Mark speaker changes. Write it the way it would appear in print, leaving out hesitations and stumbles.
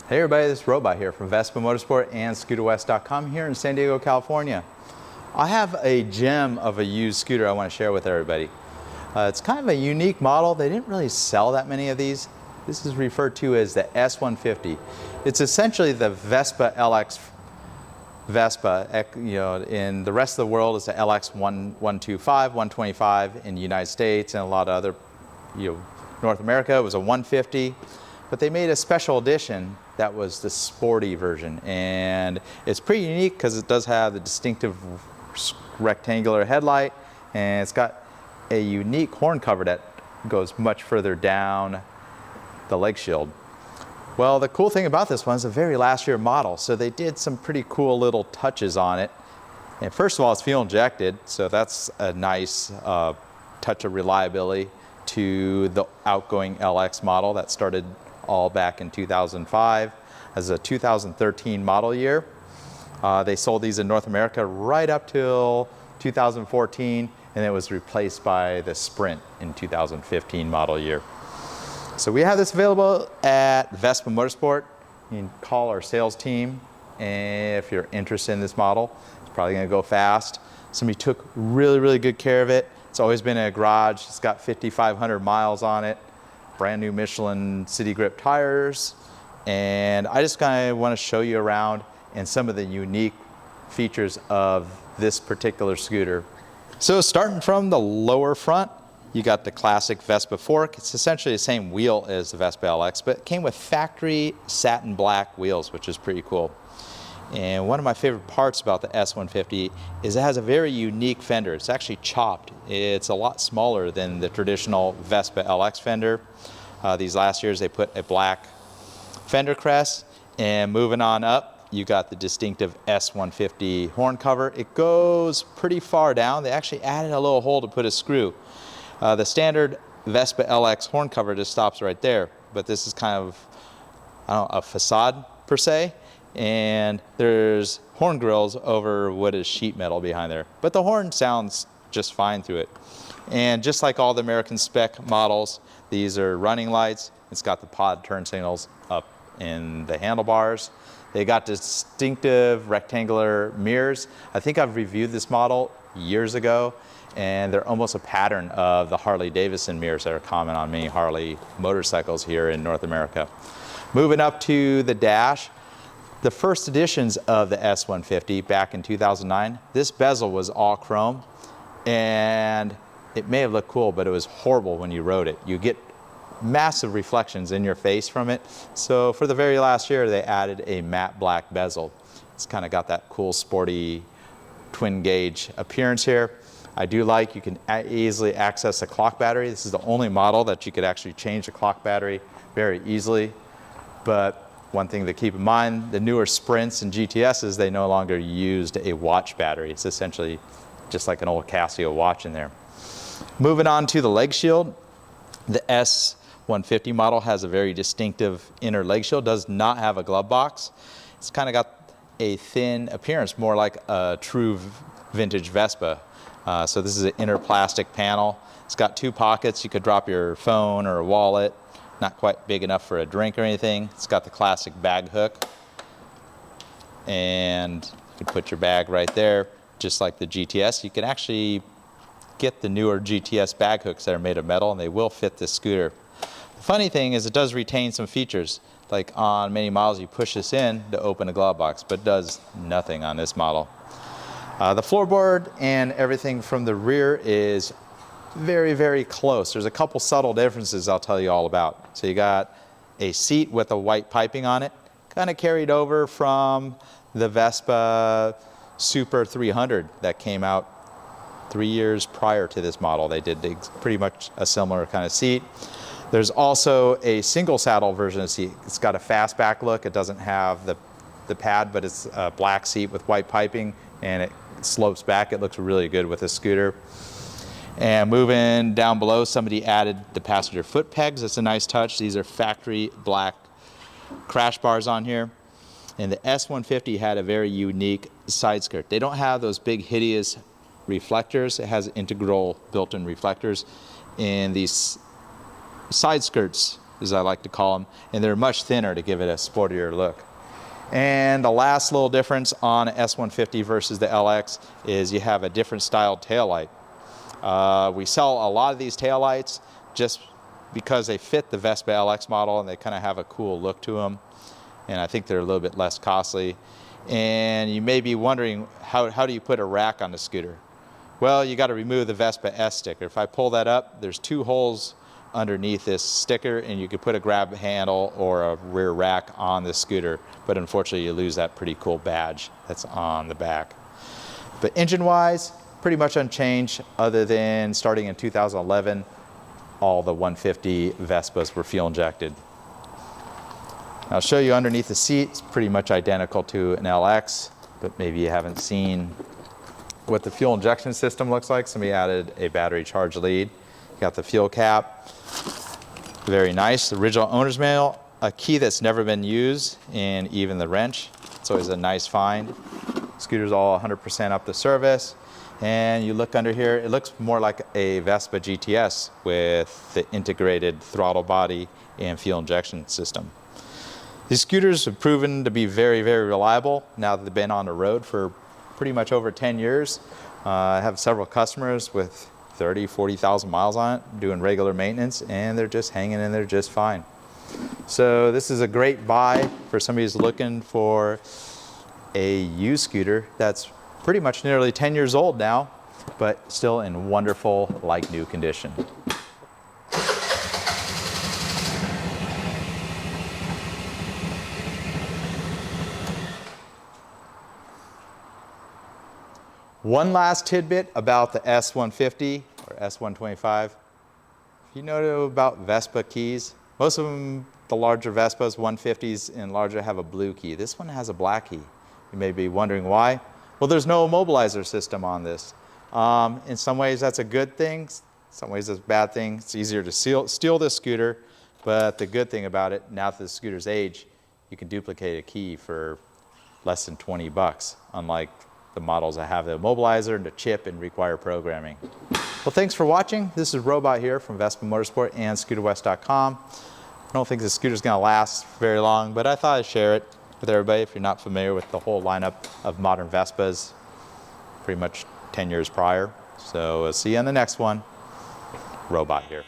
Speaker 1: Hey everybody, this is Robot here from Vespa Motorsport and ScooterWest.com here in San Diego, California. I have a gem of a used scooter I want to share with everybody. It's kind of a unique model. They didn't really sell that many of these. This is referred to as the S150. It's essentially the Vespa LX Vespa. You know, in the rest of the world, it's the LX 125, 125 in the United States and a lot of other, North America. It was a 150, but they made a special edition that was the sporty version, and it's pretty unique because it does have the distinctive rectangular headlight, and it's got a unique horn cover that goes much further down the leg shield. Well, the cool thing about this one is a very last year model, so they did some pretty cool little touches on it. And first of all, it's fuel injected, so that's a nice touch of reliability to the outgoing LX model that started all back in 2005 as a 2013 model year. They sold these in North America right up till 2014, and it was replaced by the Sprint in 2015 model year. So we have this available at Vespa Motorsport. You can call our sales team if you're interested in this model. It's probably gonna go fast. Somebody took really, really good care of it. It's always been in a garage. It's got 5,500 miles on it. Brand new Michelin City Grip tires, and I just kind of want to show you around and some of the unique features of this particular scooter. So starting from the lower front, you got the classic Vespa fork. It's essentially the same wheel as the Vespa LX, but it came with factory satin black wheels, which is pretty cool. And one of my favorite parts about the S150 is it has a very unique fender. It's actually chopped. It's a lot smaller than the traditional Vespa LX fender. These last years they put a black fender crest, and moving on up you got the distinctive S150 horn cover. It goes pretty far down. They actually added a little hole to put a screw. The standard Vespa LX horn cover just stops right there, but this is kind of, I don't know, a facade per se. And there's horn grills over what is sheet metal behind there. But the horn sounds just fine through it. And just like all the American spec models, these are running lights. It's got the pod turn signals up in the handlebars. They got distinctive rectangular mirrors. I think I've reviewed this model years ago, and they're almost a pattern of the Harley Davidson mirrors that are common on many Harley motorcycles here in North America. Moving up to the dash, the first editions of the S150 back in 2009, this bezel was all chrome, and it may have looked cool, but it was horrible when you rode it. You get massive reflections in your face from it. So for the very last year, they added a matte black bezel. It's kind of got that cool sporty twin gauge appearance here. I do like you can easily access a clock battery. This is the only model that you could actually change the clock battery very easily. But one thing to keep in mind, the newer Sprints and GTSs, they no longer used a watch battery. It's essentially just like an old Casio watch in there. Moving on to the leg shield, the S150 model has a very distinctive inner leg shield, does not have a glove box. It's kind of got a thin appearance, more like a true vintage Vespa. So this is an inner plastic panel. It's got two pockets. You could drop your phone or a wallet. Not quite big enough for a drink or anything. It's got the classic bag hook, and you can put your bag right there, just like the GTS. You can actually get the newer GTS bag hooks that are made of metal, and they will fit this scooter. The funny thing is it does retain some features. Like on many models, you push this in to open a glove box, but it does nothing on this model. The floorboard and everything from the rear is very, very close. There's a couple subtle differences I'll tell you all about. So you got a seat with a white piping on it, kind of carried over from the Vespa Super 300 that came out 3 years prior to this model. They did pretty much a similar kind of seat. There's also a single saddle version of the seat. It's got a fastback look. It doesn't have the pad, but it's a black seat with white piping, and it slopes back. It looks really good with this scooter. And moving down below, somebody added the passenger foot pegs. That's a nice touch. These are factory black crash bars on here. And the S150 had a very unique side skirt. They don't have those big hideous reflectors. It has integral built-in reflectors in these side skirts, as I like to call them, and they're much thinner to give it a sportier look. And the last little difference on S150 versus the LX is you have a different styled taillight. We sell a lot of these taillights just because they fit the Vespa LX model and they kind of have a cool look to them. And I think they're a little bit less costly. And you may be wondering, how do you put a rack on the scooter? Well, you got to remove the Vespa S sticker. If I pull that up, there's 2 holes underneath this sticker, and you could put a grab handle or a rear rack on the scooter, but unfortunately you lose that pretty cool badge that's on the back. But engine-wise, pretty much unchanged, other than starting in 2011, all the 150 Vespas were fuel injected. I'll show you underneath the seat. It's pretty much identical to an LX, but maybe you haven't seen what the fuel injection system looks like. Somebody added a battery charge lead. You got the fuel cap. Very nice. The original owner's manual, a key that's never been used, and even the wrench. It's always a nice find. Scooter's all 100% up the service. And you look under here, it looks more like a Vespa GTS with the integrated throttle body and fuel injection system. These scooters have proven to be very, very reliable now that they've been on the road for pretty much over 10 years. I have several customers with 30, 40,000 miles on it, doing regular maintenance, and they're just hanging in there just fine. So this is a great buy for somebody who's looking for a used scooter that's pretty much nearly 10 years old now, but still in wonderful, like new condition. One last tidbit about the S150 or S125. If you know about Vespa keys, most of them, the larger Vespas, 150s and larger, have a blue key. This one has a black key. You may be wondering why. Well, there's no immobilizer system on this. In some ways that's a good thing, in some ways it's a bad thing. It's easier to steal this scooter, but the good thing about it, now that the scooter's age, you can duplicate a key for less than 20 bucks, unlike the models that have the immobilizer and the chip and require programming. Well, thanks for watching. This is Robot here from Vespa Motorsport and ScooterWest.com. I don't think this scooter's gonna last very long, but I thought I'd share it with everybody if you're not familiar with the whole lineup of modern Vespas, pretty much 10 years prior. So see you on the next one. Robot here.